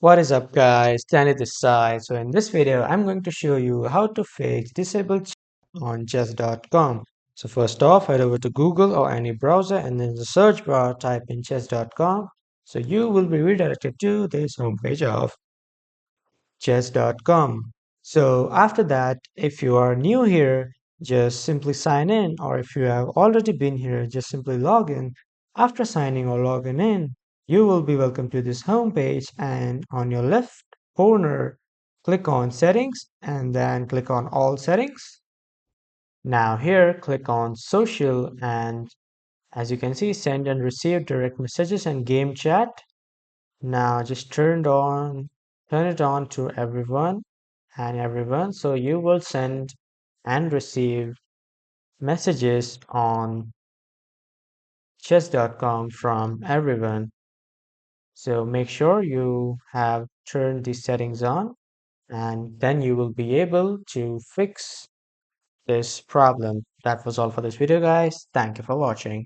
What is up guys, Danny this side. So in this video, I'm going to show you how to fix disabled chat on chess.com. So first off, head over to Google or any browser and in the search bar type in chess.com. So you will be redirected to this homepage of chess.com. So after that, if you are new here, just simply sign in, or if you have already been here, just simply log in. After signing or logging in, you will be welcome to this homepage, and on your left corner, click on settings and then click on all settings. Now here, click on social, and as you can see, send and receive direct messages and game chat. Now just turn it on to everyone and everyone. So you will send and receive messages on chess.com from everyone. So make sure you have turned these settings on, and then you will be able to fix this problem. That was all for this video, guys. Thank you for watching.